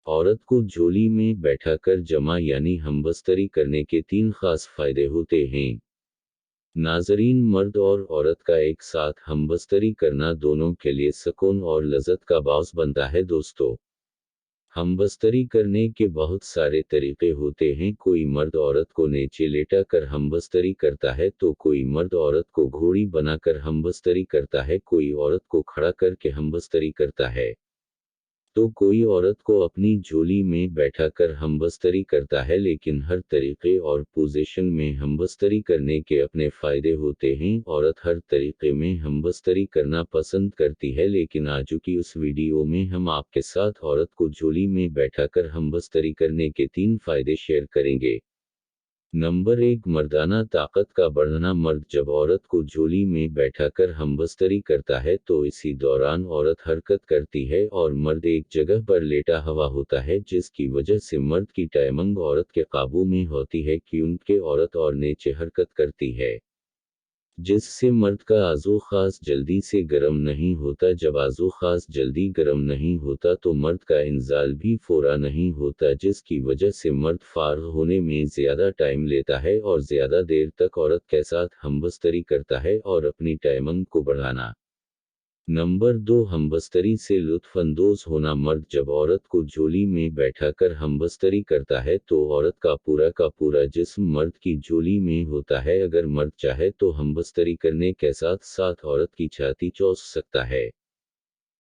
औरत को झोली में बैठाकर जमा यानी हमबस्तरी करने के 3 खास फायदे होते हैं। नाज़रीन, मर्द और औरत का एक साथ हमबस्तरी करना दोनों के लिए सुकून और लज़्ज़त का बायस बनता है। दोस्तों, हमबस्तरी करने के बहुत सारे तरीके होते हैं। कोई मर्द औरत को नीचे लेटा कर हमबस्तरी करता है, तो कोई मर्द औरत को घोड़ी बनाकर हमबस्तरी करता है, कोई औरत को खड़ा करके हमबस्तरी करता है, तो कोई औरत को अपनी झोली में बैठाकर हमबस्तरी करता है। लेकिन हर तरीके और पोजीशन में हमबस्तरी करने के अपने फायदे होते हैं। औरत हर तरीके में हमबस्तरी करना पसंद करती है, लेकिन आज की उस वीडियो में हम आपके साथ औरत को झोली में बैठाकर हमबस्तरी करने के 3 फायदे शेयर करेंगे। नंबर 1, मर्दाना ताकत का बढ़ना। मर्द जब औरत को झोली में बैठाकर हमबस्तरी करता है तो इसी दौरान औरत हरकत करती है और मर्द एक जगह पर लेटा हुआ होता है, जिसकी वजह से मर्द की टाइमिंग औरत के काबू में होती है, क्योंकि औरत और नीचे हरकत करती है, जिससे मर्द का आज़ू खास जल्दी से गर्म नहीं होता। जब आज़ू खास जल्दी गर्म नहीं होता तो मर्द का इंजाल भी फौरा नहीं होता, जिसकी वजह से मर्द फारग होने में ज़्यादा टाइम लेता है और ज़्यादा देर तक औरत के साथ हमबस्तरी करता है और अपनी टाइमिंग को बढ़ाना। नंबर 2, हमबस्तरी से लुत्फ़ अंदोज़ होना। मर्द जब औरत को झोली में बैठाकर हमबस्तरी करता है तो औरत का पूरा जिस्म मर्द की झोली में होता है। अगर मर्द चाहे तो हमबस्तरी करने के साथ साथ औरत की छाती चूस सकता है,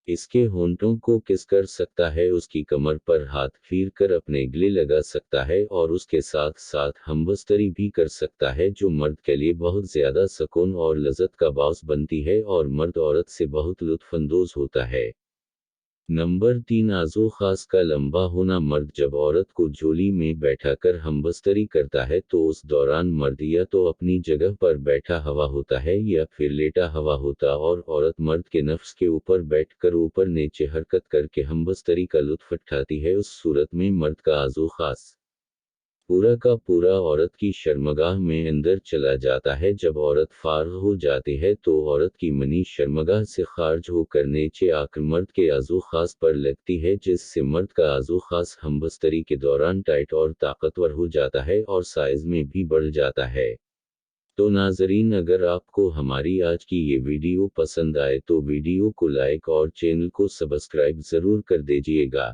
इसके होंठों को किस कर सकता है, उसकी कमर पर हाथ फेर कर अपने गले लगा सकता है और उसके साथ साथ हमबस्तरी भी कर सकता है, जो मर्द के लिए बहुत ज़्यादा सुकून और लज़्ज़त का बायस बनती है और मर्द औरत से बहुत लुत्फ़अंदोज़ होता है। नंबर 3, आज़ू खास का लंबा होना। मर्द जब औरत को झोली में बैठाकर हमबस्तरी करता है तो उस दौरान मर्द या तो अपनी जगह पर बैठा हुआ होता है या फिर लेटा हुआ होता, और औरत मर्द के नफ्स के ऊपर बैठकर ऊपर नीचे हरकत करके हमबस्तरी का लुत्फ़ उठाती है। उस सूरत में मर्द का आज़ू खास पूरा का पूरा औरत की शर्मगाह में अंदर चला जाता है। जब औरत फारग हो जाती है तो औरत की मनी शर्मगाह से खारिज होकर नीचे आकर मर्द के आज़ू खास पर लगती है, जिससे मर्द का आज़ू खास हमबस्तरी के दौरान टाइट और ताकतवर हो जाता है और साइज में भी बढ़ जाता है। तो नाज़रीन, अगर आपको हमारी आज की ये वीडियो पसंद आए तो वीडियो को लाइक और चैनल को सब्सक्राइब ज़रूर कर दीजिएगा।